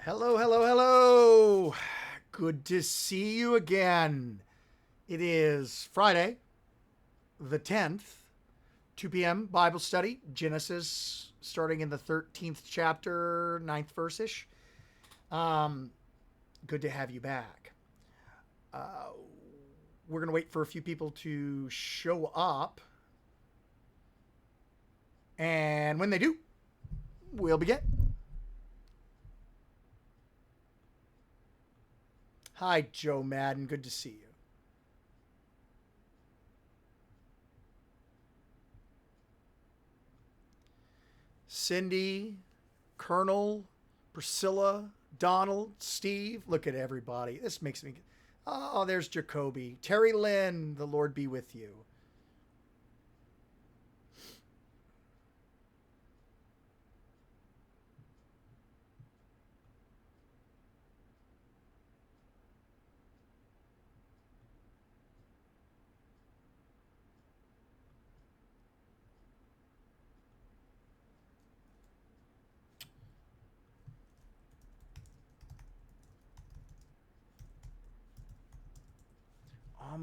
Hello, hello, hello. Good to see you again. It is Friday, the 10th, 2 p.m. Bible study, Genesis, starting in the 13th chapter, 9th verse ish. Good to have you back. We're going to wait for a few people to show up. And when they do, we'll begin. Hi, Joe Madden. Good to see you. Cindy, Colonel, Priscilla, Donald, Steve. Look at everybody. This makes me... Oh, there's Jacoby. Terry Lynn, the Lord be with you.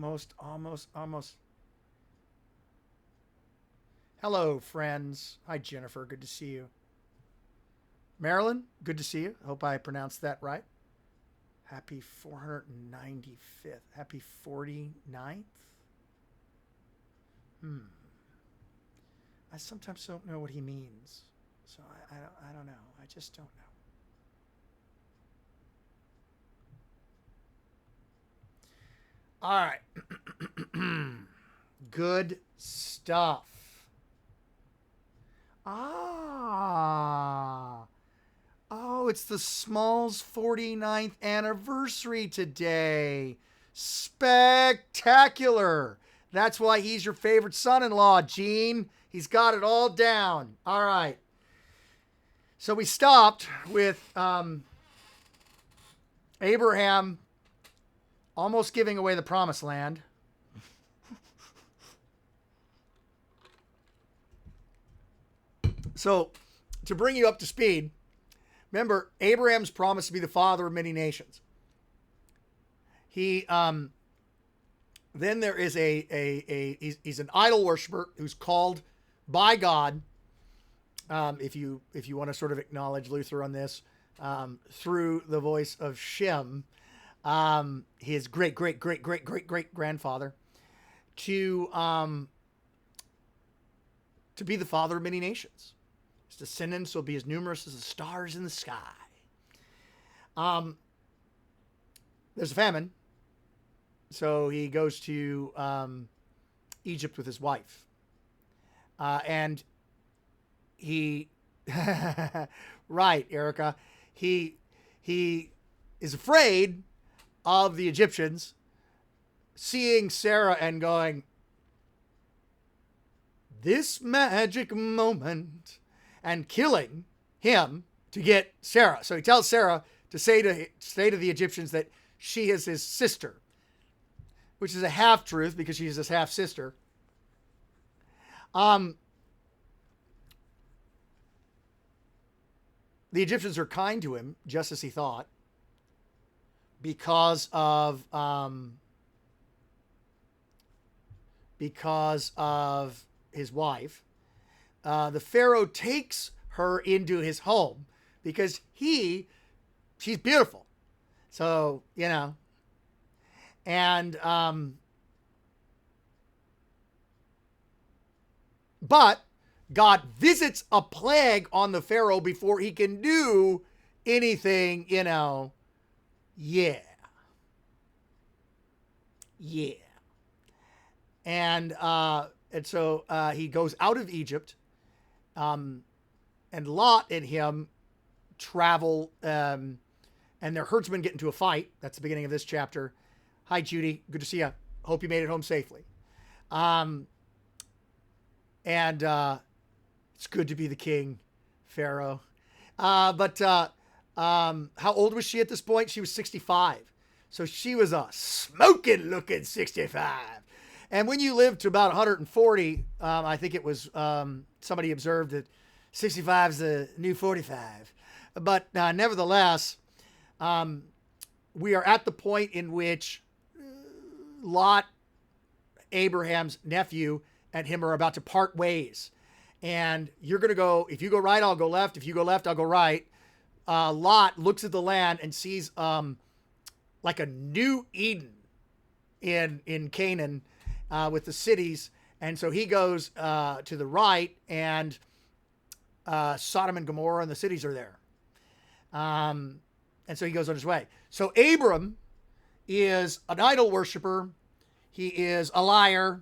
Almost. Hello, friends. Hi, Jennifer. Good to see you. Marilyn, good to see you. Hope I pronounced that right. Happy 495th. Happy 49th? I sometimes don't know what he means. So I don't know. I just don't know. All right. Good stuff. Oh, it's the Smalls 49th anniversary today. Spectacular. That's why he's your favorite son-in-law, Gene. He's got it all down. All right. So we stopped with Abraham almost giving away the promised land. So, to bring you up to speed, remember, Abraham's promised to be the father of many nations. He, then there is he's an idol worshiper who's called by God. If you want to sort of acknowledge Luther on this, through the voice of Shem, his great grandfather, to be the father of many nations. His descendants will be as numerous as the stars in the sky. There's a famine, so he goes to Egypt with his wife, and he, right, Erica, he is afraid of the Egyptians seeing Sarah and going, this magic moment, and killing him to get Sarah. So he tells Sarah to say to the Egyptians that she is his sister, which is a half-truth because she's his half-sister. The Egyptians are kind to him, just as he thought, because of his wife. The Pharaoh takes her into his home because she's beautiful. So, and, but God visits a plague on the Pharaoh before he can do anything, Yeah. And so he goes out of Egypt, and Lot and him travel, and their herdsmen get into a fight. That's the beginning of this chapter. Hi, Judy. Good to see you. Hope you made it home safely. And it's good to be the king, Pharaoh. But how old was she at this point? She was 65. So she was a smoking looking 65. And when you live to about 140, I think it was somebody observed that 65 is the new 45. But nevertheless, We are at the point in which Lot, Abraham's nephew, and him are about to part ways. And you're going to go, if you go right, I'll go left. If you go left, I'll go right. Lot looks at the land and sees like a new Eden in Canaan with the cities. And so he goes to the right, and Sodom and Gomorrah and the cities are there. And so he goes on his way. So Abram is an idol worshiper. He is a liar.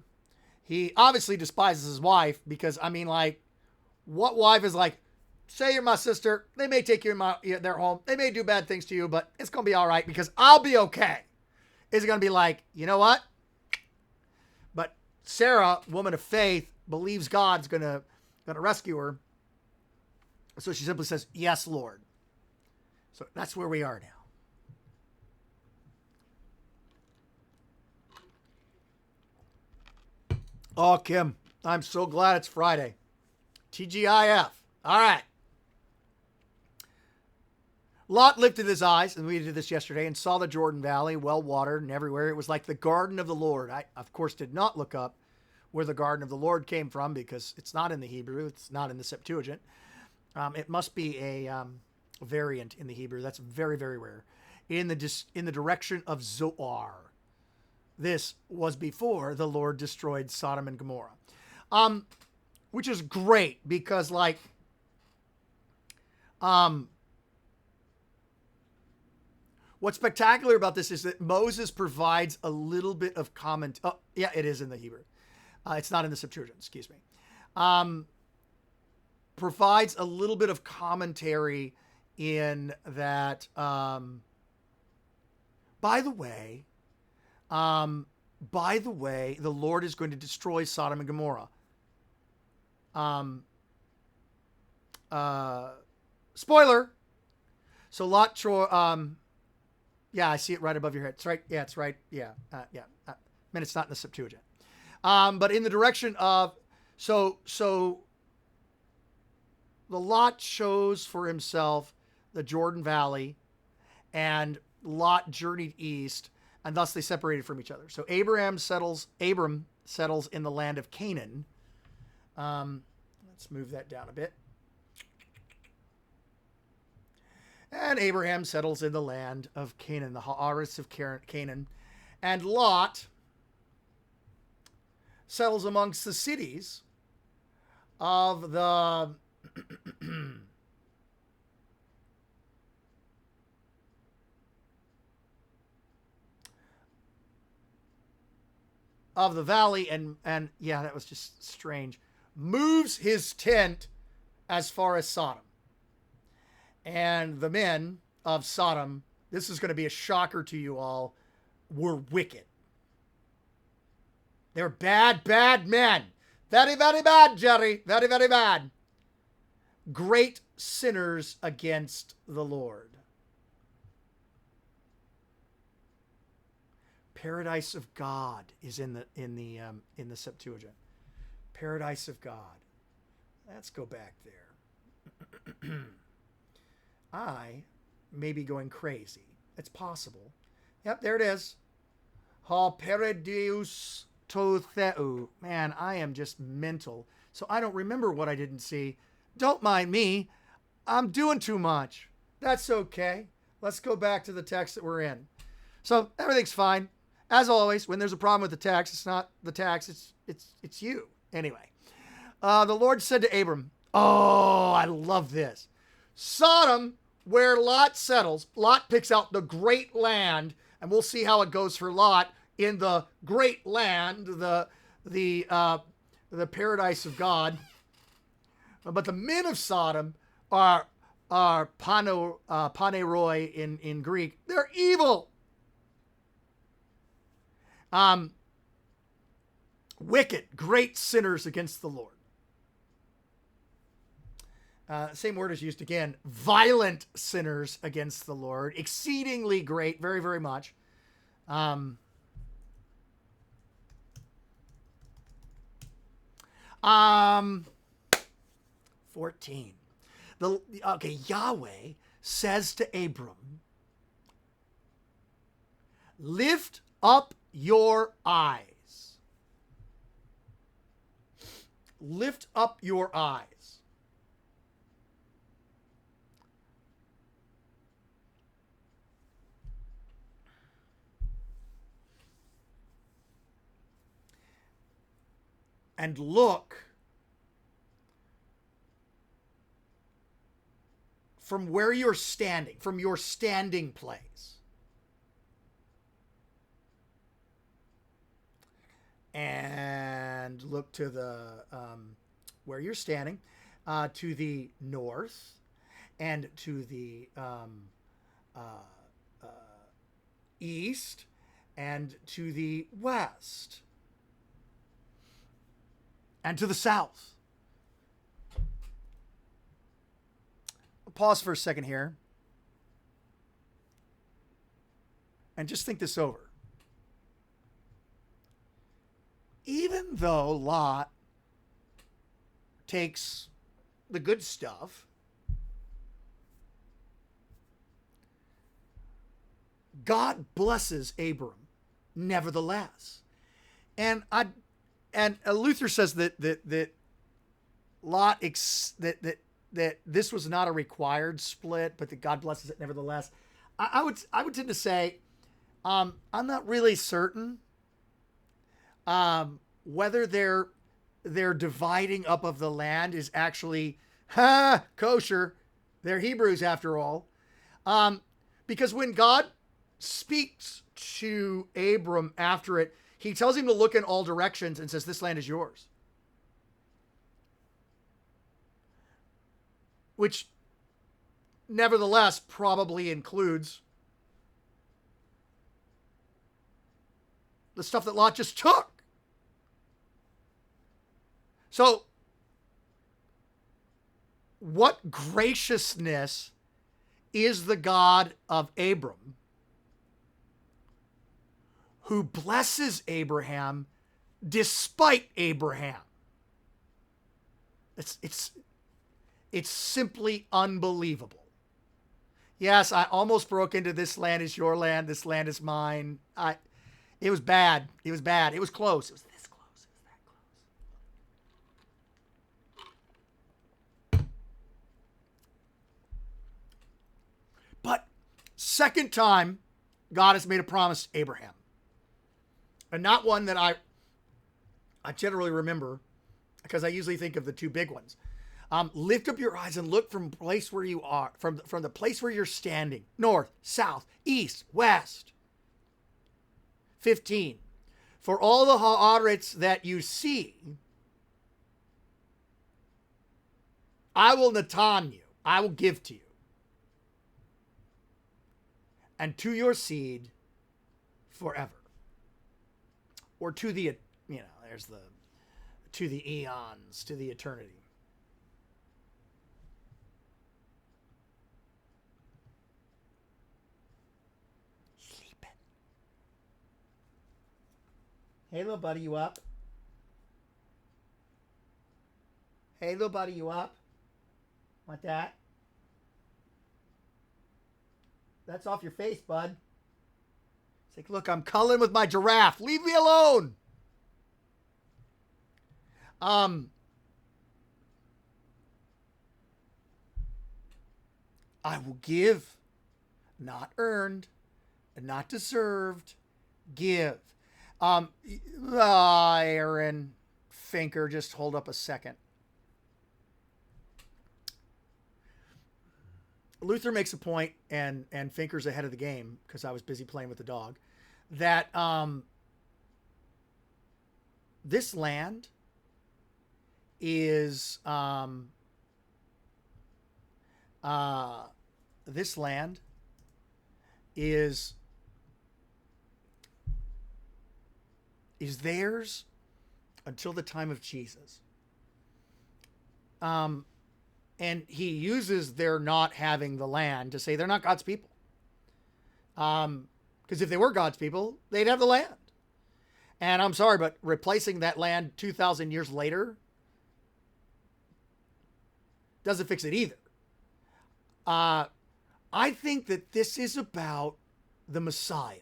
He obviously despises his wife because, I mean, like, what wife is like, say you're my sister. They may take you in their home. They may do bad things to you, but it's going to be all right because I'll be okay. Is it going to be like, you know what? But Sarah, woman of faith, believes God's going to rescue her. So she simply says, yes, Lord. So that's where we are now. Oh, Kim, I'm so glad it's Friday. TGIF. All right. Lot lifted his eyes, and we did this yesterday, and saw the Jordan Valley, well-watered and everywhere. It was like the garden of the Lord. I, of course, did not look up where the garden of the Lord came from because it's not in the Hebrew. It's not in the Septuagint. It must be a variant in the Hebrew. That's very, very rare. In the direction of Zoar. This was before the Lord destroyed Sodom and Gomorrah. Which is great because, like, what's spectacular about this is that Moses provides a little bit of comment. Oh, yeah, it is in the Hebrew. It's not in the Septuagint, excuse me. Provides a little bit of commentary in that, by the way, the Lord is going to destroy Sodom and Gomorrah. Spoiler. So Lot, yeah, I see it right above your head. It's right. Yeah, it's right. Yeah. I mean, it's not in the Septuagint. But in the direction of, so the Lot chose for himself the Jordan Valley, and Lot journeyed east, and thus they separated from each other. So Abram settles in the land of Canaan. Let's move that down a bit. And Abraham settles in the land of Canaan, the Haaretz of Canaan. And Lot settles amongst the cities of the of the valley, and yeah, that was just strange. Moves his tent as far as Sodom. And the men of Sodom, this is going to be a shocker to you all, were wicked. They're bad, bad men. Very, very bad, Jerry. Very, very bad. Great sinners against the Lord. Paradise of God is in the Septuagint. Paradise of God. Let's go back there. I may be going crazy. It's possible. Yep, there it is. Ha Paradise to Theu. Man, I am just mental. So I don't remember what I didn't see. Don't mind me. I'm doing too much. That's okay. Let's go back to the text that we're in. So everything's fine. As always, when there's a problem with the text, it's not the text, it's you. Anyway, the Lord said to Abram, oh, I love this. Sodom, where Lot settles, Lot picks out the great land, and we'll see how it goes for Lot in the great land, the paradise of God. But the men of Sodom are paneroi in Greek. They're evil. Wicked, great sinners against the Lord. Same word is used again. Violent sinners against the Lord. Exceedingly great, very, very much. 14. Yahweh says to Abram, Lift up your eyes. Lift up your eyes. And look from where you're standing, from your standing place. And look to the where you're standing, to the north, and to the east, and to the west, and to the south. I'll pause for a second here and just think this over. Even though Lot takes the good stuff, God blesses Abram nevertheless. And Luther says that Lot that this was not a required split, but that God blesses it nevertheless. I would tend to say I'm not really certain whether their dividing up of the land is actually kosher. They're Hebrews after all. Because when God speaks to Abram after it, he tells him to look in all directions and says, this land is yours. Which nevertheless probably includes the stuff that Lot just took. So, what graciousness is the God of Abram, who blesses Abraham despite Abraham? It's simply unbelievable. Yes, I almost broke into this land is your land, this land is mine. It was bad. It was bad. It was close. It was this close. It was that close. But second time, God has made a promise to Abraham. And not one that I generally remember, because I usually think of the two big ones. Lift up your eyes and look from the place where you are, from the place where you're standing, north, south, east, west. 15. For all the haaretz that you see, I will natan you, I will give to you, and to your seed forever. Or to the, there's the, to the eons, to the eternity. Sleeping. Hey, little buddy, you up? Hey, little buddy, you up? Want that? That's off your face, bud. It's like, look, I'm culling with my giraffe. Leave me alone. I will give, not earned, not deserved, give. Aaron Finker, just hold up a second. Luther makes a point, and Finker's ahead of the game because I was busy playing with the dog, that this land is theirs until the time of Jesus. And he uses their not having the land to say they're not God's people. Because if they were God's people, they'd have the land. And I'm sorry, but replacing that land 2,000 years later doesn't fix it either. I think that this is about the Messiah.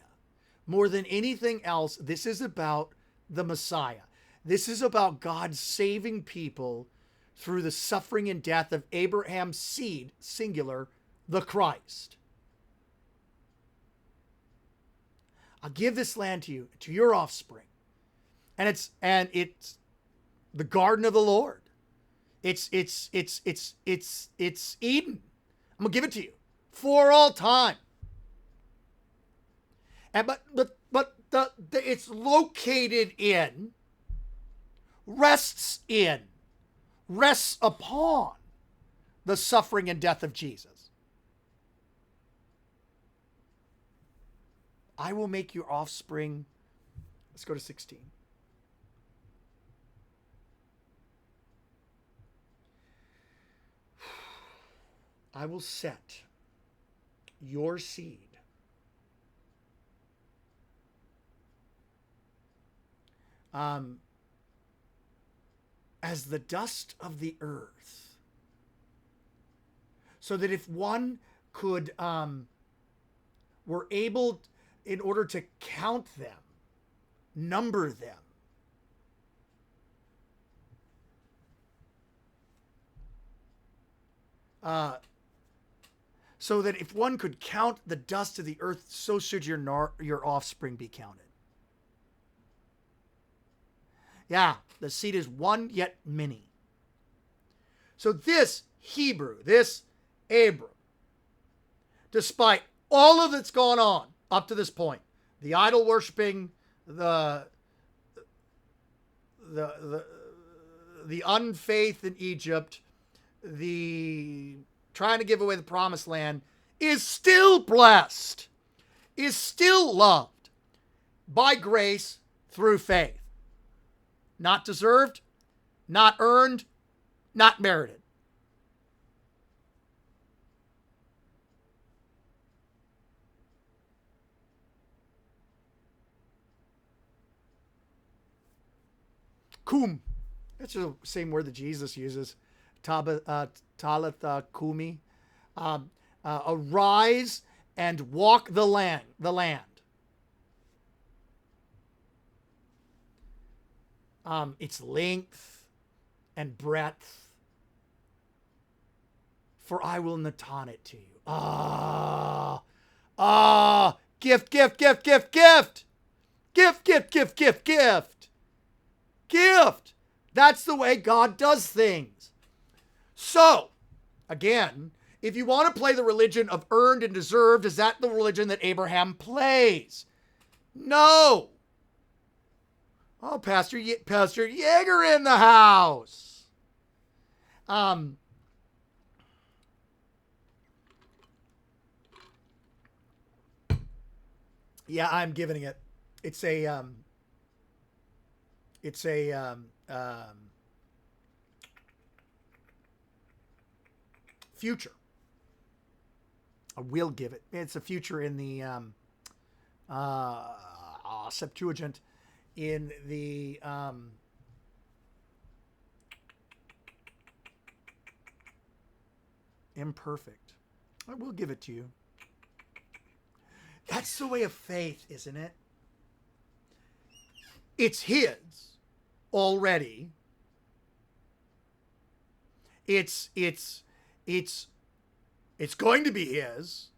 More than anything else, this is about the Messiah. This is about God saving people through the suffering and death of Abraham's seed, singular, the Christ. I'll give this land to you, to your offspring. And it's the garden of the Lord. It's Eden. I'm gonna give it to you for all time. And but it's located in, rests upon the suffering and death of Jesus. I will make your offspring. Let's go to 16. I will set your seed as the dust of the earth, so that if one could were able, in order to count them, number them, so that if one could count the dust of the earth, so should your offspring be counted. Yeah, the seed is one, yet many. So this Hebrew, this Abram, despite all of that's gone on up to this point, the idol worshiping, the unfaith in Egypt, the trying to give away the promised land, is still blessed, is still loved by grace through faith. Not deserved, not earned, not merited. Kum. That's the same word that Jesus uses. Talitha kumi. Arise and walk the land. Its length and breadth, for I will Natan it to you. Gift. That's the way God does things. So, again, if you want to play the religion of earned and deserved, is that the religion that Abraham plays? No. Oh, Pastor Yeager in the house. Yeah, I'm giving it. It's a future. I will give it. It's a future in the Septuagint, in the imperfect. I will give it to you. That's the way of faith, isn't it? It's his already. It's going to be his,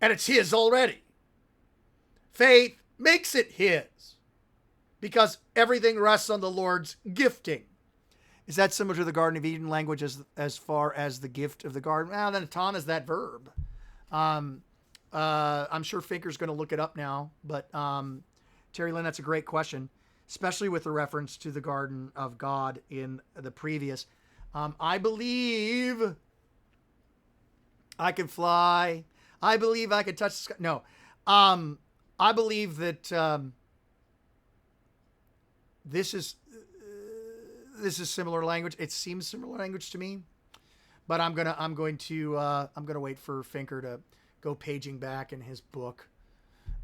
and it's his already. Faith makes it his, because everything rests on the Lord's gifting. Is that similar to the Garden of Eden language as far as the gift of the garden? Well, then Natan is that verb. I'm sure Finker's going to look it up now, but Terry Lynn, that's a great question, especially with the reference to the Garden of God in the previous. I believe I can fly. I believe I can touch the sky. No. I believe that this is similar language. It seems similar language to me, but I'm going to wait for Finker to go paging back in his book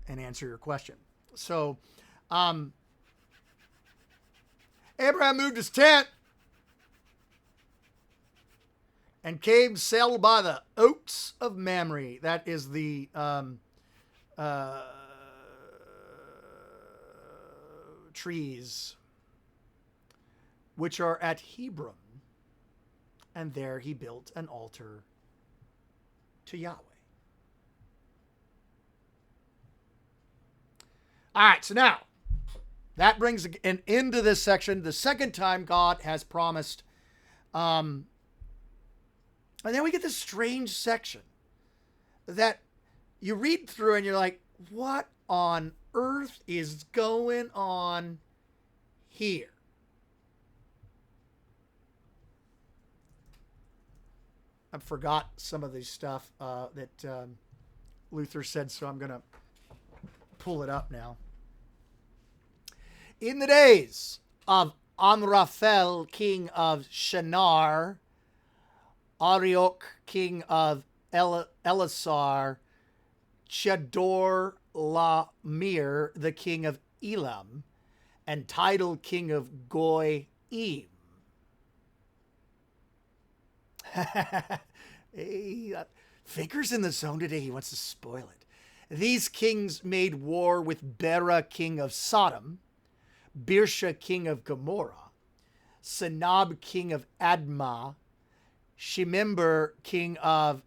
and answer your question. So, Abraham moved his tent and came settled by the oaks of Mamre. That is the trees, which are at Hebron, and there he built an altar to Yahweh. All right, so now that brings an end to this section. The second time God has promised, and then we get this strange section that you read through and you're like, what on earth is going on here? I forgot some of the stuff that Luther said, so I'm going to pull it up now. In the days of Amraphel, king of Shinar, Arioch, king of Elasar, Chedor Lamir, the king of Elam, and Tidal, king of Goyim. Faker's in the zone today. He wants to spoil it. These kings made war with Bera, king of Sodom, Birsha, king of Gomorrah, Sanab, king of Admah, Shemember, king of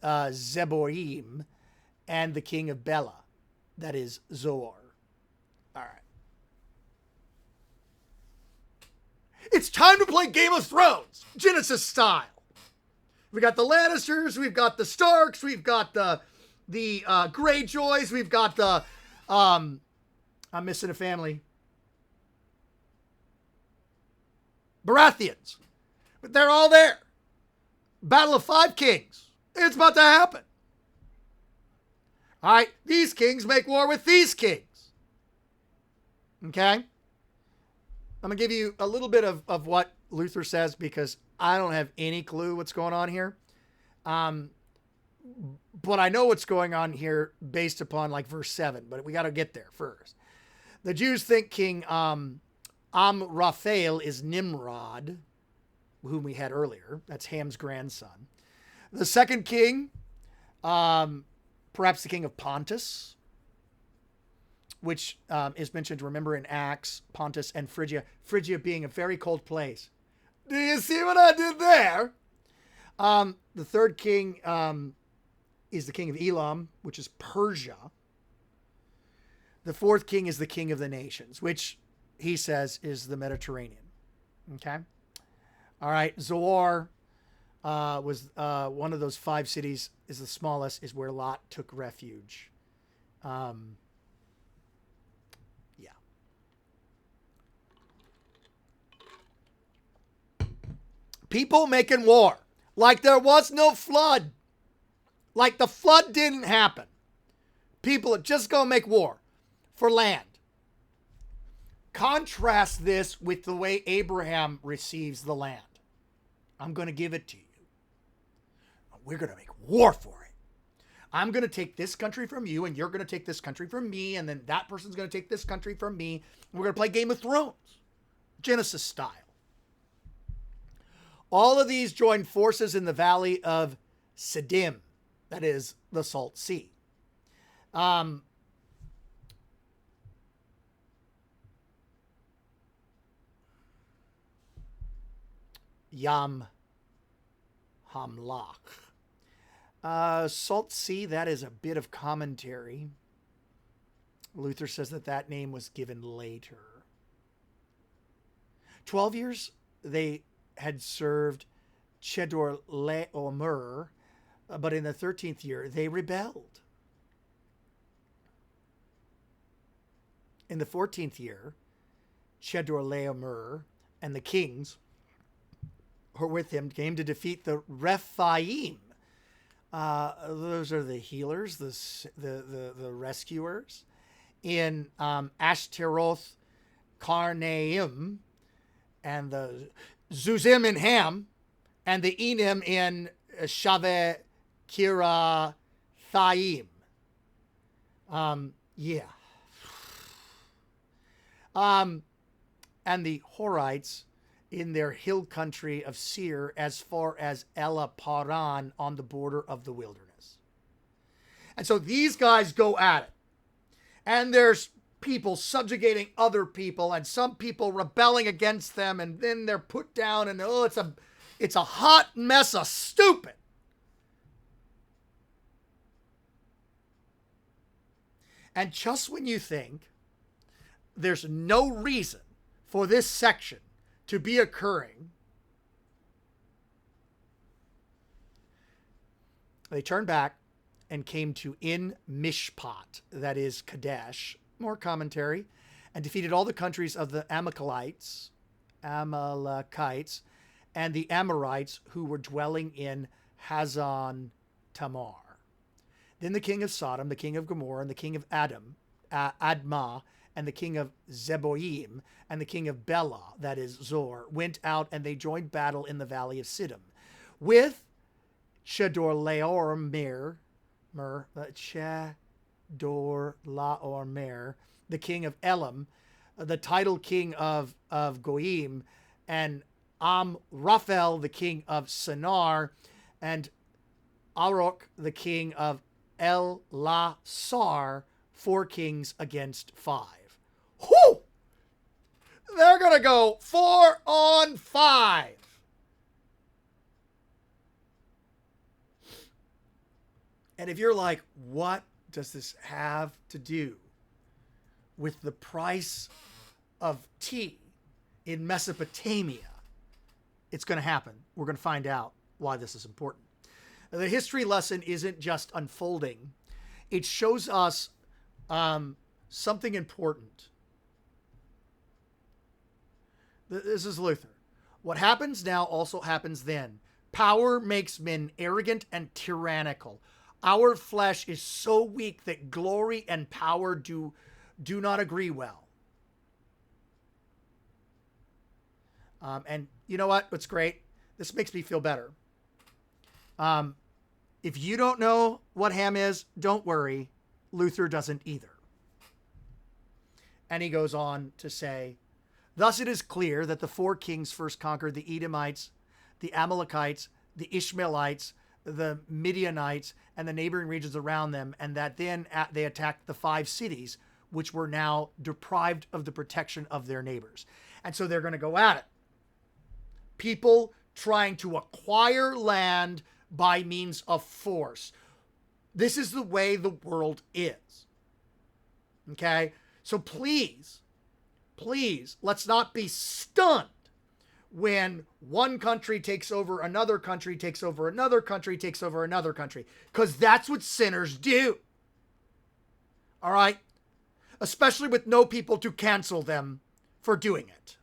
Zeboim, and the king of Bela, that is Zoar. All right. It's time to play Game of Thrones, Genesis style. We got the Lannisters, we've got the Starks, we've got the Greyjoys, we've got the I'm missing a family. Baratheons. But they're all there. Battle of Five Kings. It's about to happen. All right, these kings make war with these kings. Okay? I'm going to give you a little bit of what Luther says because I don't have any clue what's going on here. But I know what's going on here based upon like verse 7, but we got to get there first. The Jews think King Amraphel is Nimrod, whom we had earlier. That's Ham's grandson. The second king, perhaps the king of Pontus, which is mentioned, remember, in Acts, Pontus and Phrygia. Phrygia being a very cold place. Do you see what I did there? The third king is the king of Elam, which is Persia. The fourth king is the king of the nations, which he says is the Mediterranean. Okay? All right. Zoar was one of those 5 cities, is the smallest, is where Lot took refuge. Yeah. People making war. Like there was no flood. Like the flood didn't happen. People are just going to make war for land. Contrast this with the way Abraham receives the land. I'm going to give it to you. We're going to make war for it. I'm going to take this country from you, and you're going to take this country from me, and then that person's going to take this country from me. We're going to play Game of Thrones. Genesis style. All of these joined forces in the valley of Siddim, that is the Salt Sea. Yam Hamlach. Salt Sea, that is a bit of commentary. Luther says that name was given later. 12 years they had served Chedorlaomer, but in the 13th year they rebelled. In the 14th year, Chedorlaomer and the kings who were with him came to defeat the Rephaim. Those are the healers, the rescuers, in Ashtaroth, Karnaim, and the Zuzim in Ham, and the Enim in Shaveh Kirathaim. Yeah. And the Horites in their hill country of Seir as far as Elaparan on the border of the wilderness. And so these guys go at it. And there's people subjugating other people and some people rebelling against them, and then they're put down, and it's a hot mess of stupid. And just when you think there's no reason for this section to be occurring, they turned back and came to In Mishpat, that is Kadesh, more commentary, and defeated all the countries of the Amalekites, and the Amorites who were dwelling in Hazan Tamar. Then the king of Sodom, the king of Gomorrah, and the king of Admah, and the king of Zeboim, and the king of Bela, that is Zor, went out, and they joined battle in the valley of Siddim with Chedorlaomer, the king of Elam, the title king of Goim, and Amraphel, the king of Sinar, and Arok, the king of El-Lasar, 4 kings against 5. Whoo! They're going to go 4 on 5. And if you're like, what does this have to do with the price of tea in Mesopotamia? It's going to happen. We're going to find out why this is important. The history lesson isn't just unfolding. It shows us something important. This is Luther. What happens now also happens then. Power makes men arrogant and tyrannical. Our flesh is so weak that glory and power do not agree well. And you know what? What's great? This makes me feel better. If you don't know what Ham is, don't worry. Luther doesn't either. And he goes on to say, thus it is clear that the 4 kings first conquered the Edomites, the Amalekites, the Ishmaelites, the Midianites, and the neighboring regions around them, and that then they attacked the 5 cities, which were now deprived of the protection of their neighbors. And so they're going to go at it. People trying to acquire land by means of force. This is the way the world is. Okay? So please, let's not be stunned when one country takes over another country, takes over another country, takes over another country. Because that's what sinners do. All right? Especially with no people to cancel them for doing it.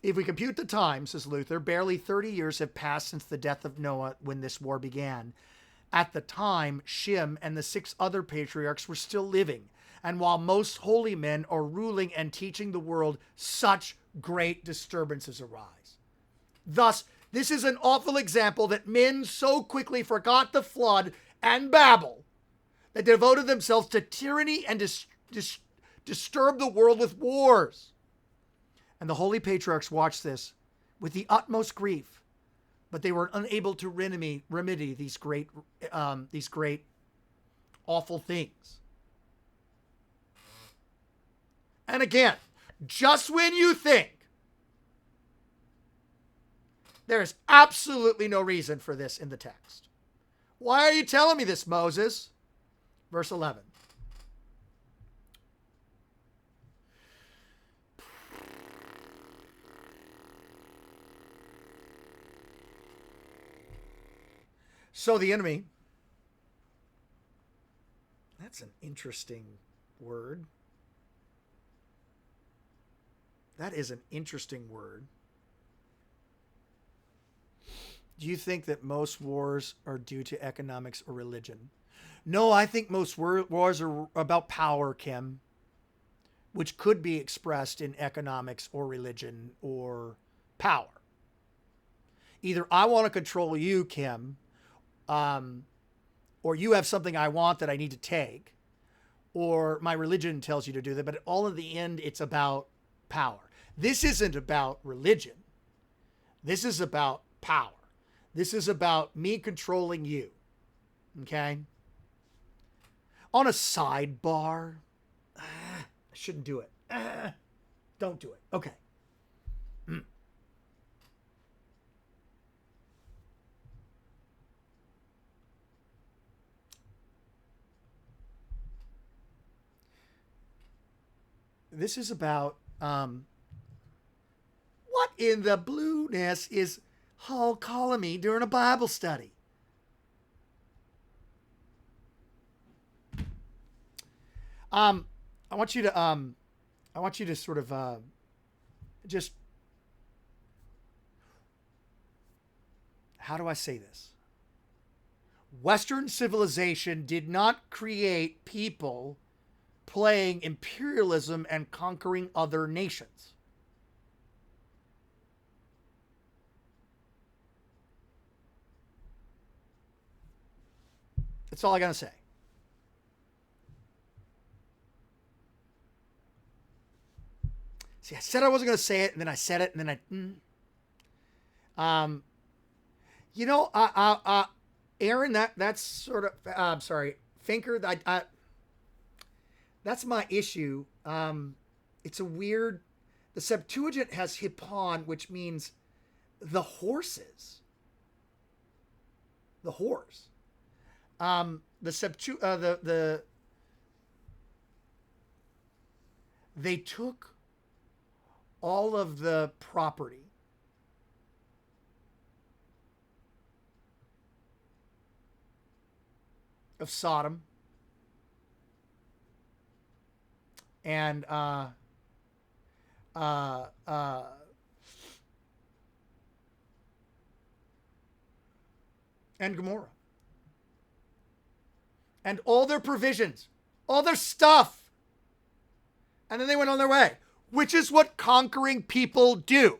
If we compute the time, says Luther, barely 30 years have passed since the death of Noah when this war began. At the time, Shem and the 6 other patriarchs were still living. And while most holy men are ruling and teaching the world, such great disturbances arise. Thus, this is an awful example that men so quickly forgot the flood and Babel that devoted themselves to tyranny and disturbed the world with wars. And the holy patriarchs watched this with the utmost grief, but they were unable to remedy these great awful things. And again, just when you think there is absolutely no reason for this in the text. Why are you telling me this, Moses? Verse 11. So the enemy, that's an interesting word. That is an interesting word. Do you think that most wars are due to economics or religion? No, I think most wars are about power, Kim, which could be expressed in economics or religion or power. Either I want to control you, Kim, or you have something I want that I need to take, or my religion tells you to do that, but all in the end, it's about power. This isn't about religion. This is about power. This is about me controlling you. Okay? On a sidebar. I shouldn't do it. Don't do it. Okay. This is about what in the blueness is Hall calling me during a Bible study? I want you to sort of just, how do I say this? Western civilization did not create people playing imperialism and conquering other nations. That's all I gotta say. See, I said I wasn't gonna say it, and then I said it, and then Aaron, that's sort of, I'm sorry, Finker, that's my issue. It's a weird, the Septuagint has hippon, which means the horses. The horse. They took all of the property of Sodom and Gomorrah. And all their provisions, all their stuff. And then they went on their way, which is what conquering people do.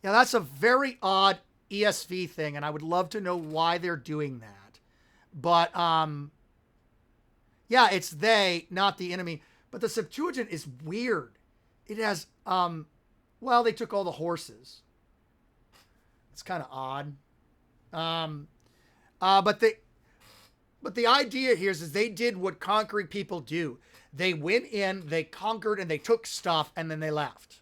Yeah, that's a very odd ESV thing, and I would love to know why they're doing that. But, yeah, it's they, not the enemy. But the Septuagint is weird. It has, they took all the horses. It's kind of odd. But the idea here is they did what conquering people do. They went in, they conquered, and they took stuff, and then they left.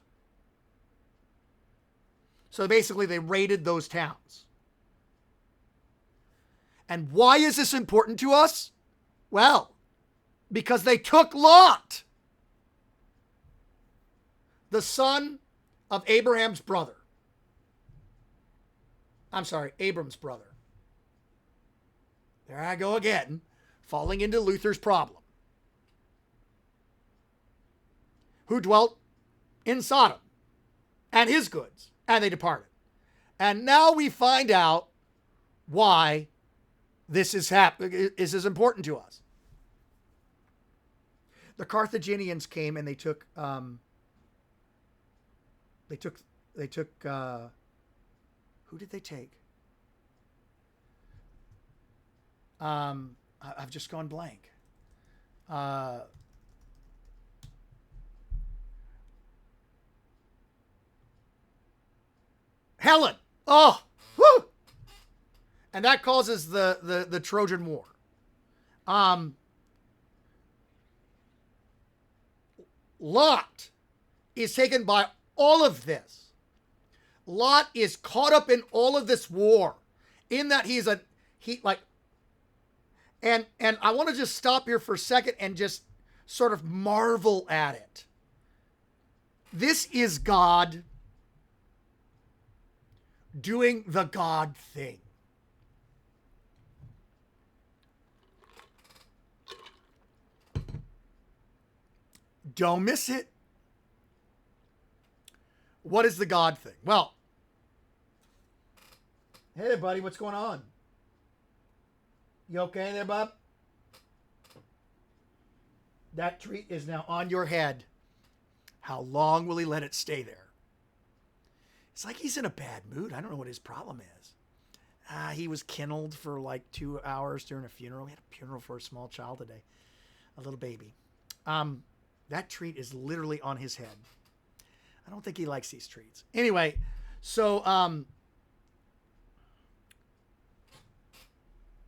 So basically, they raided those towns. And why is this important to us? Well, because they took Lot, the son of Abraham's brother. I'm sorry, Abram's brother. There I go again, falling into Luther's problem. Who dwelt in Sodom and his goods, and they departed. And now we find out why this is important to us. The Carthaginians came and they took who did they take? I've just gone blank. Helen. Oh, whoo! And that causes the Trojan War. Lot is taken by all of this. Lot is caught up in all of this war, in that and I want to just stop here for a second and just sort of marvel at it. This is God doing the God thing. Don't miss it. What is the God thing? Well, hey, buddy, what's going on? You okay there, bub? That treat is now on your head. How long will he let it stay there? It's like he's in a bad mood. I don't know what his problem is. He was kennelled for like 2 hours during a funeral. We had a funeral for a small child today. A little baby. That treat is literally on his head. I don't think he likes these treats. Anyway, so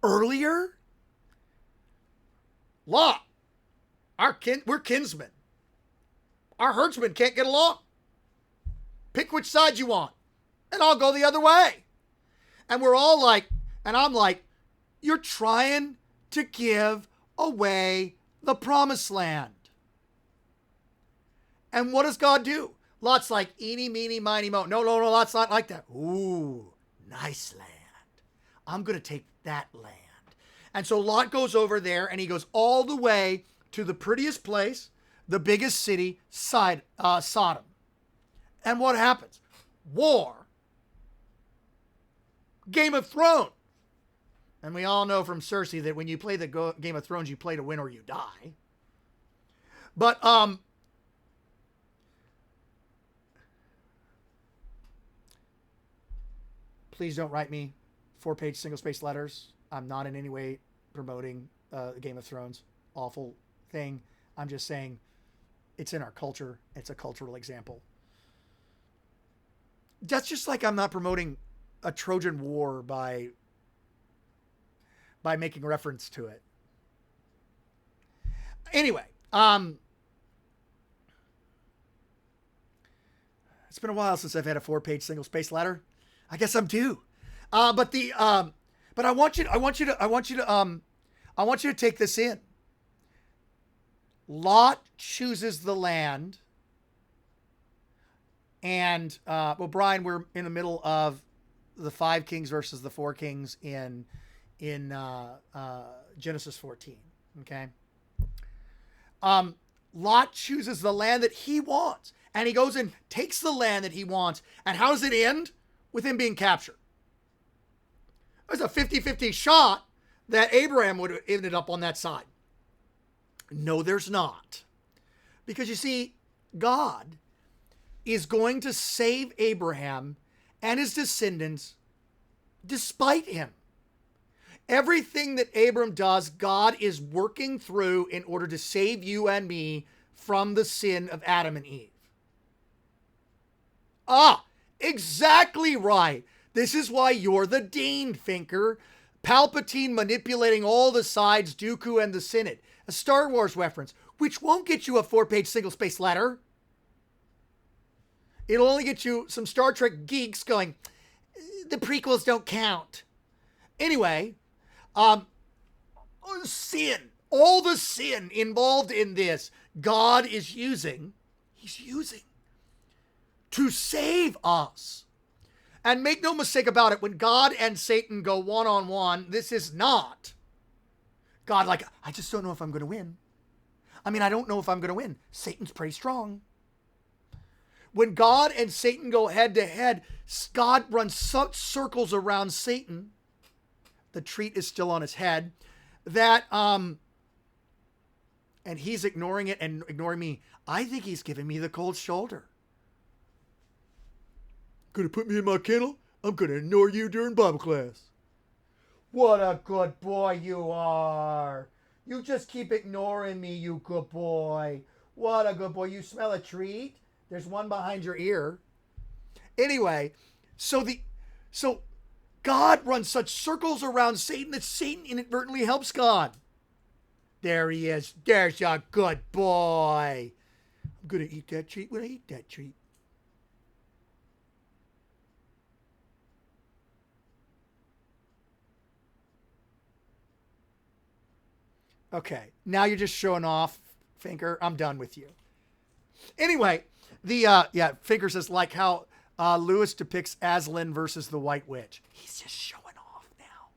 earlier, Lot, we're kinsmen. Our herdsmen can't get along. Pick which side you want, and I'll go the other way. And we're all like, and I'm like, you're trying to give away the promised land. And what does God do? Lot's like, eeny, meeny, miny, mo. No, Lot's not like that. Ooh, nice land. I'm going to take that land. And so Lot goes over there, and he goes all the way to the prettiest place, the biggest city, Sodom. And what happens? War. Game of Thrones. And we all know from Cersei that when you play the Game of Thrones, you play to win or you die. But, please don't write me 4-page single-spaced letters. I'm not in any way promoting Game of Thrones. Awful thing. I'm just saying it's in our culture. It's a cultural example. That's just like I'm not promoting a Trojan War by making reference to it. Anyway, it's been a while since I've had a 4-page single-spaced letter. I guess I'm due. But I want you to take this in. Lot chooses the land. And, well, Brian, we're in the middle of the 5 kings versus the 4 kings in Genesis 14. Okay. Lot chooses the land that he wants, and he goes and takes the land that he wants. And how does it end? With him being captured. There's a 50-50 shot that Abraham would have ended up on that side. No, there's not. Because you see, God is going to save Abraham and his descendants despite him. Everything that Abram does, God is working through in order to save you and me from the sin of Adam and Eve. Exactly right. This is why you're the dean, Finker. Palpatine manipulating all the sides, Dooku and the Synod. A Star Wars reference, which won't get you a 4-page single-spaced letter. It'll only get you some Star Trek geeks going, the prequels don't count. Anyway, sin, all the sin involved in this, God is using, he's using to save us. And make no mistake about it, when God and Satan go one-on-one, this is not God like, I just don't know if I'm going to win. I mean, I don't know if I'm going to win. Satan's pretty strong. When God and Satan go head-to-head, God runs such circles around Satan, the treat is still on his head, that, and he's ignoring it and ignoring me. I think he's giving me the cold shoulder. Gonna put me in my kennel? I'm gonna ignore you during Bible class. What a good boy you are. You just keep ignoring me, you good boy. What a good boy. You smell a treat? There's one behind your ear. Anyway, so God runs such circles around Satan that Satan inadvertently helps God. There he is. There's your good boy. I'm gonna eat that treat when I eat that treat. Okay, now you're just showing off, Finker. I'm done with you. Anyway, Finker says, like how Lewis depicts Aslan versus the White Witch. He's just showing off now.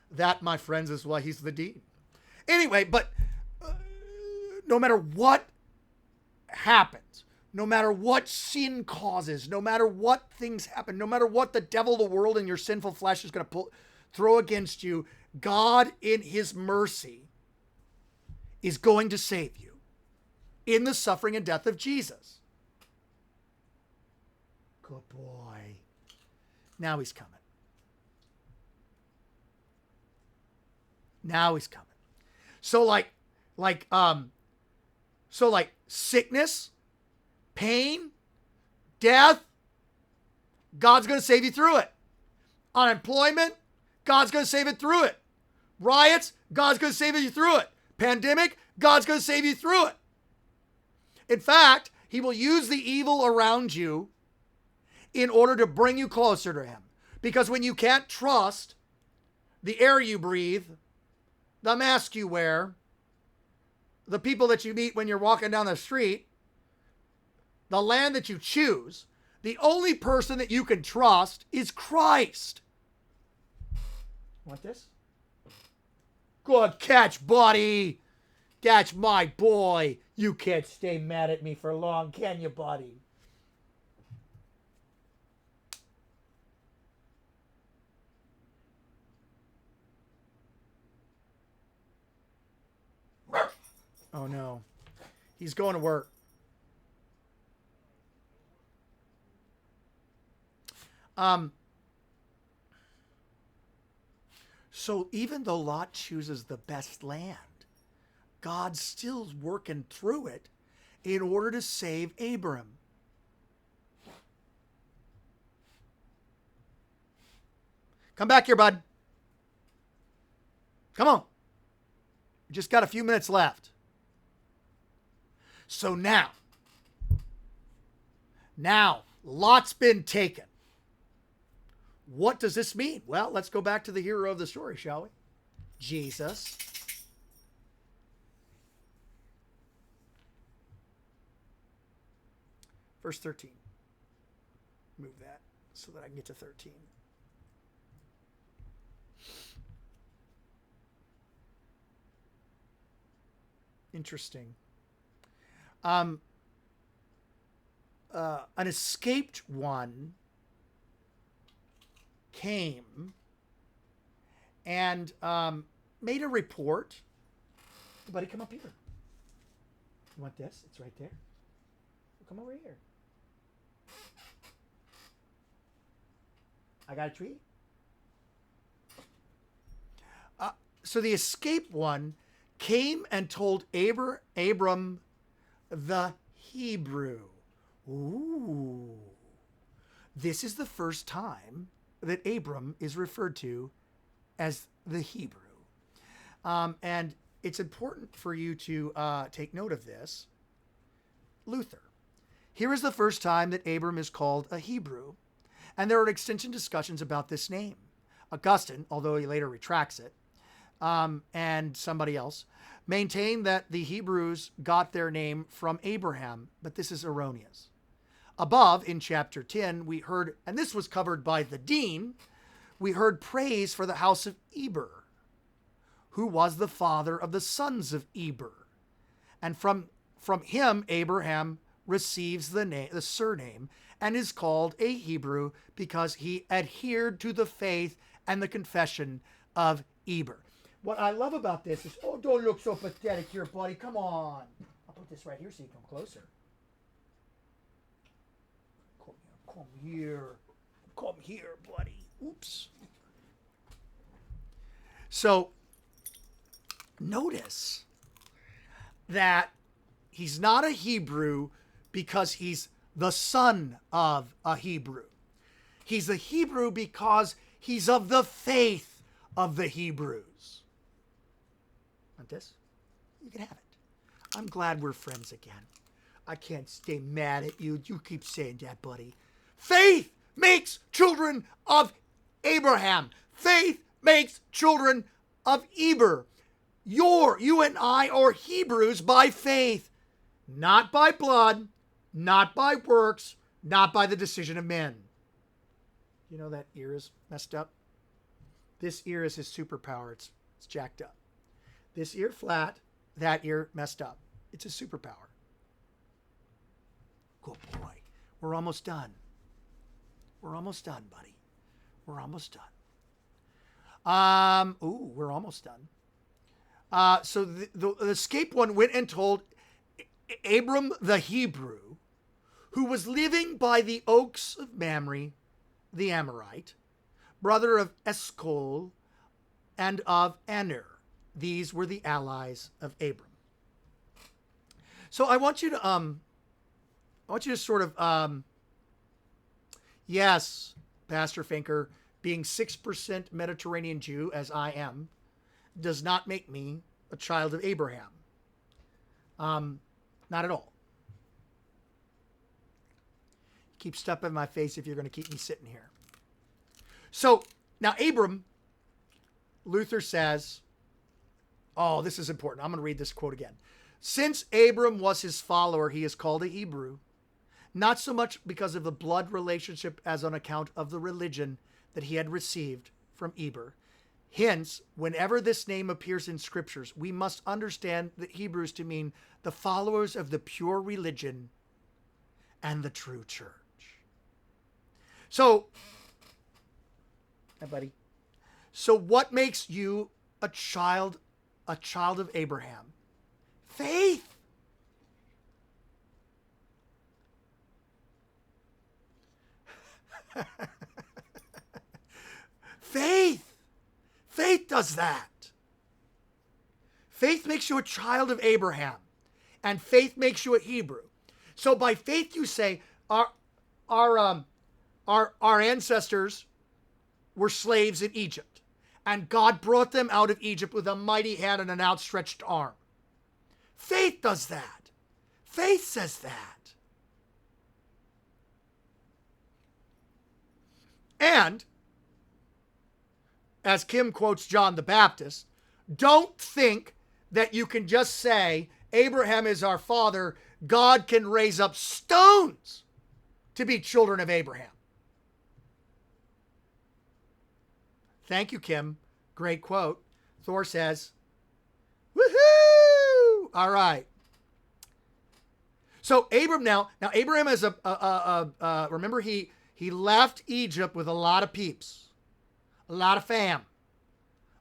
That, my friends, is why he's the dean. Anyway, but no matter what happens, no matter what sin causes, no matter what things happen, no matter what the devil, the world, and your sinful flesh is going to throw against you, God, in his mercy, is going to save you in the suffering and death of Jesus. Good boy. Now he's coming. Now he's coming. So like sickness, pain, death, God's going to save you through it. Unemployment, God's going to save it through it. Riots, God's going to save you through it. pandemic, God's going to save you through it. In fact, he will use the evil around you in order to bring you closer to him. Because when you can't trust the air you breathe, the mask you wear, the people that you meet when you're walking down the street, the land that you choose, the only person that you can trust is Christ. Want this? Good catch, buddy. That's my boy. You can't stay mad at me for long, can you, buddy? Oh no. He's going to work. So even though Lot chooses the best land, God's still working through it in order to save Abram. Come back here, bud. Come on. We just got a few minutes left. So now, Lot's been taken. What does this mean? Well, let's go back to the hero of the story, shall we? Jesus. Verse 13. Move that so that I can get to 13. Interesting. An escaped one came and made a report. Buddy, come up here. You want this? It's right there. Come over here. I got a treat. So the escaped one came and told Abram the Hebrew. Ooh. This is the first time that Abram is referred to as the Hebrew. And it's important for you to take note of this. Luther. Here is the first time that Abram is called a Hebrew. And there are extensive discussions about this name. Augustine, although he later retracts it, and somebody else, maintain that the Hebrews got their name from Abraham, but this is erroneous. Above, in chapter 10, we heard, and this was covered by the dean, we heard praise for the house of Eber, who was the father of the sons of Eber. And from him, Abraham receives the surname, and is called a Hebrew because he adhered to the faith and the confession of Eber. What I love about this is, oh, don't look so pathetic here, buddy. Come on. I'll put this right here so you come closer. Come here. Come here, buddy. Oops. So, notice that he's not a Hebrew because he's the son of a Hebrew. He's a Hebrew because he's of the faith of the Hebrews. Want this? You can have it. I'm glad we're friends again. I can't stay mad at you. You keep saying that, buddy. Faith makes children of Abraham. Faith makes children of Eber. You and I are Hebrews by faith, not by blood, not by works, not by the decision of men. You know that ear is messed up? This ear is his superpower. It's jacked up. This ear flat, that ear messed up. It's a superpower. Good boy. We're almost done. We're almost done, buddy. We're almost done. We're almost done. So the escaped one went and told Abram the Hebrew, who was living by the oaks of Mamre, the Amorite, brother of Eshcol and of Aner. These were the allies of Abram. So I want you to sort of, yes, Pastor Finker, being 6% Mediterranean Jew, as I am, does not make me a child of Abraham. Not at all. Keep stuff in my face if you're going to keep me sitting here. So now Abram, Luther says, oh, this is important. I'm going to read this quote again. Since Abram was his follower, he is called a Hebrew, not so much because of the blood relationship as on account of the religion that he had received from Eber. Hence, whenever this name appears in scriptures, we must understand the Hebrews to mean the followers of the pure religion and the true church. So, hey buddy. So what makes you a child of Abraham? Faith. Faith. Faith does that. Faith makes you a child of Abraham, and faith makes you a Hebrew. So by faith you say our ancestors were slaves in Egypt, and God brought them out of Egypt with a mighty hand and an outstretched arm. Faith does that. Faith says that. And, as Kim quotes John the Baptist, don't think that you can just say, Abraham is our father, God can raise up stones to be children of Abraham. Thank you, Kim. Great quote. Thor says, woohoo! All right. So Abraham Abraham is remember he left Egypt with a lot of peeps, a lot of fam,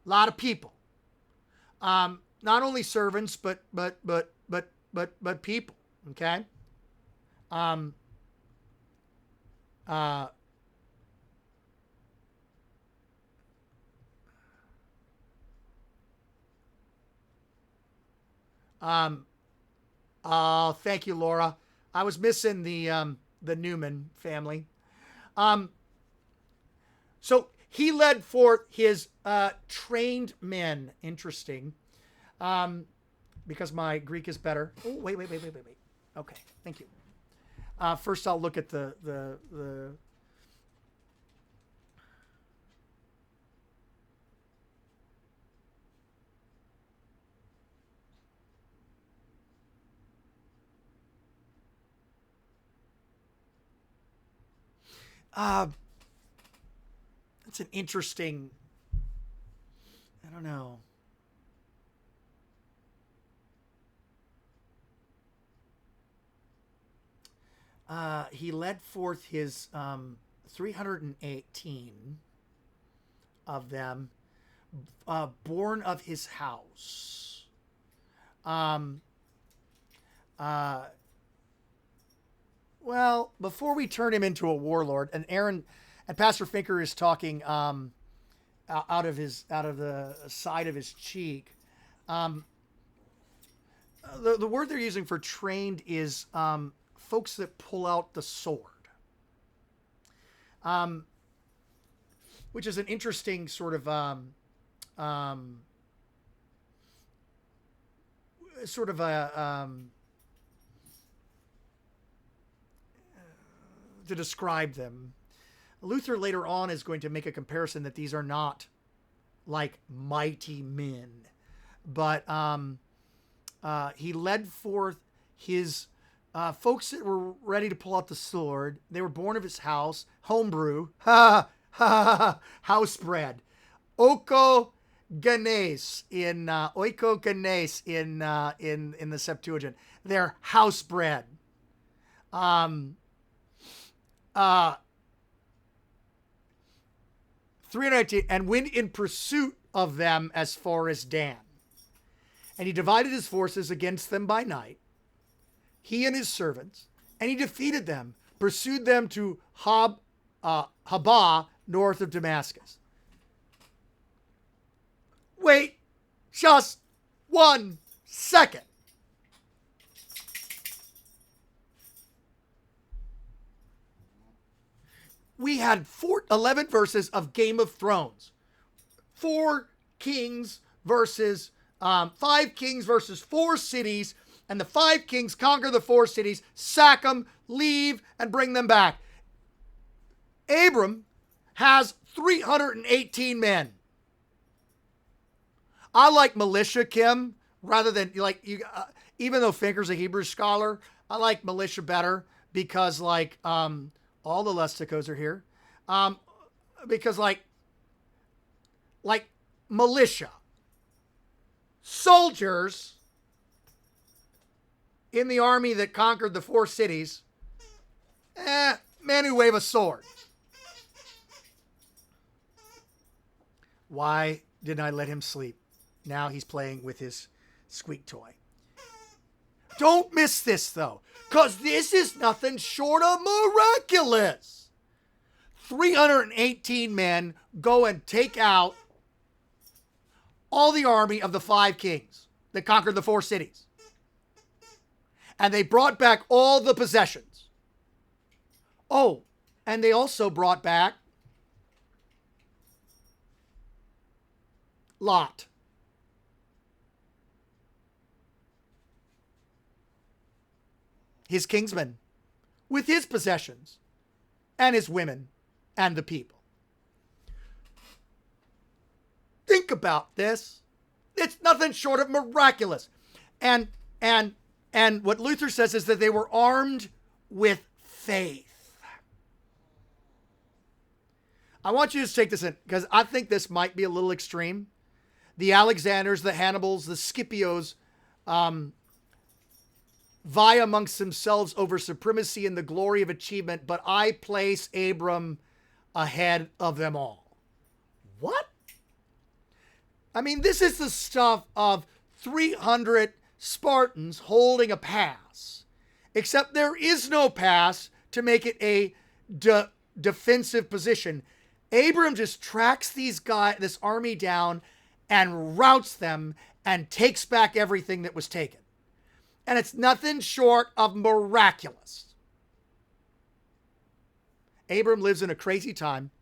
a lot of people. Not only servants, but people. Okay. Oh, thank you, Laura. I was missing the Newman family. So he led forth his trained men. Interesting. Because my Greek is better. Oh, wait. Okay, thank you. First, I'll look at the that's an interesting, I don't know. He led forth his 318 of them, born of his house. Well, before we turn him into a warlord, and Pastor Finker is talking out of the side of his cheek. The word they're using for trained is folks that pull out the sword, which is an interesting sort of to describe them. Luther later on is going to make a comparison that these are not like mighty men, but he led forth his folks that were ready to pull out the sword. They were born of his house, homebrew, house bread, oikogenes in the Septuagint. They're house bread. 318, and went in pursuit of them as far as Dan. And he divided his forces against them by night, he and his servants, and he defeated them, pursued them to Habah, north of Damascus. Wait just 1 second. We had 11 verses of Game of Thrones. 4 kings versus 5 kings versus 4 cities, and the 5 kings conquer the 4 cities, sack them, leave, and bring them back. Abram has 318 men. I like militia, Kim, rather than like you. Even though Finker's a Hebrew scholar, I like militia better because like all the Lusticos are here, because like militia, soldiers in the army that conquered the 4 cities, men who wave a sword. Why didn't I let him sleep? Now he's playing with his squeak toy. Don't miss this, though, because this is nothing short of miraculous. 318 men go and take out all the army of the 5 kings that conquered the 4 cities. And they brought back all the possessions. Oh, and they also brought back Lot. His kinsmen, with his possessions, and his women, and the people. Think about this. It's nothing short of miraculous. And what Luther says is that they were armed with faith. I want you to take this in, because I think this might be a little extreme. The Alexanders, the Hannibals, the Scipios, vie amongst themselves over supremacy and the glory of achievement, but I place Abram ahead of them all. What? I mean, this is the stuff of 300 Spartans holding a pass, except there is no pass to make it a defensive position. Abram just tracks this army down and routs them and takes back everything that was taken. And it's nothing short of miraculous. Abram lives in a crazy time.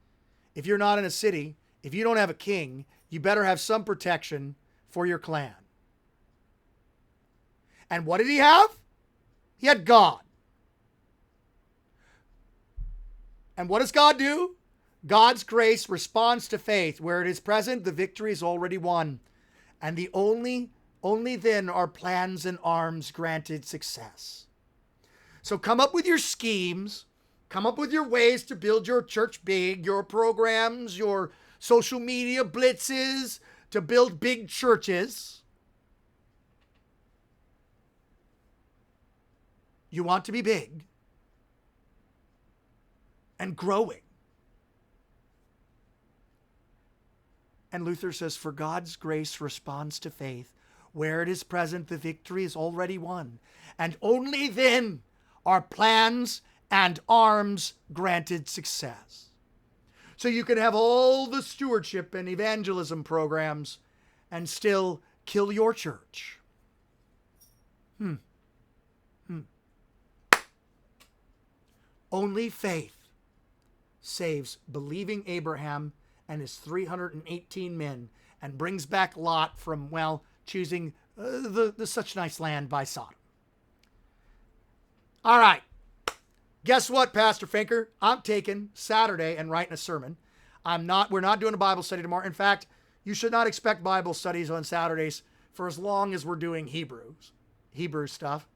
If you're not in a city, if you don't have a king, you better have some protection for your clan. And what did he have? He had God. And what does God do? God's grace responds to faith. Where it is present, the victory is already won. And the only then are plans and arms granted success. So come up with your schemes. Come up with your ways to build your church big, your programs, your social media blitzes, to build big churches. You want to be big and growing. And Luther says, for God's grace responds to faith. Where it is present, the victory is already won. And only then are plans and arms granted success. So you can have all the stewardship and evangelism programs and still kill your church. Only faith saves believing Abraham and his 318 men and brings back Lot from, choosing the such nice land by Sodom. All right. Guess what, Pastor Finker? I'm taking Saturday and writing a sermon. We're not doing a Bible study tomorrow. In fact, you should not expect Bible studies on Saturdays for as long as we're doing Hebrew stuff.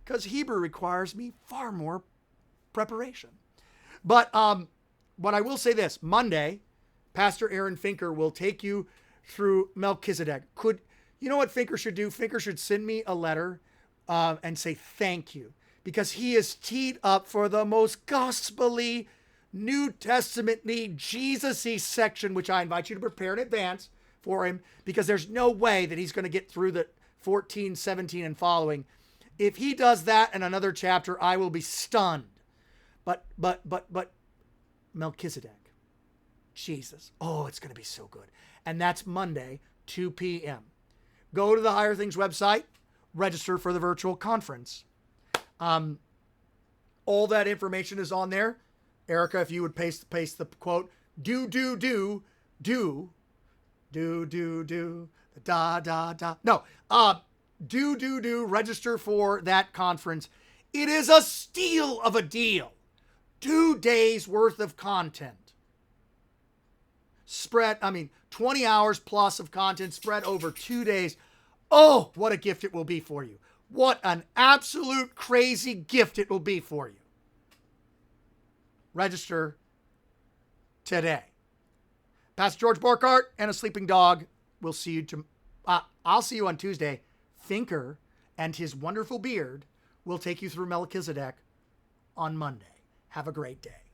Because Hebrew requires me far more preparation. But I will say this, Monday, Pastor Aaron Finker will take you through Melchizedek. You know what Finker should do? Finker should send me a letter and say thank you, because he is teed up for the most gospel-y, New Testament-y, Jesus-y section, which I invite you to prepare in advance for him, because there's no way that he's going to get through the 14, 17, and following. If he does that in another chapter, I will be stunned. But Melchizedek, Jesus, it's going to be so good. And that's Monday, 2 p.m. Go to the Higher Things website, register for the virtual conference. All that information is on there. Erica, if you would paste the quote, do, Do. Da. No. Do. Register for that conference. It is a steal of a deal. 2 days worth of content. 20 hours plus of content spread over 2 days. Oh, what a gift it will be for you. What an absolute crazy gift it will be for you. Register today. Pastor George Borghardt and a sleeping dog. We'll see you I'll see you on Tuesday. Thinker and his wonderful beard will take you through Melchizedek on Monday. Have a great day.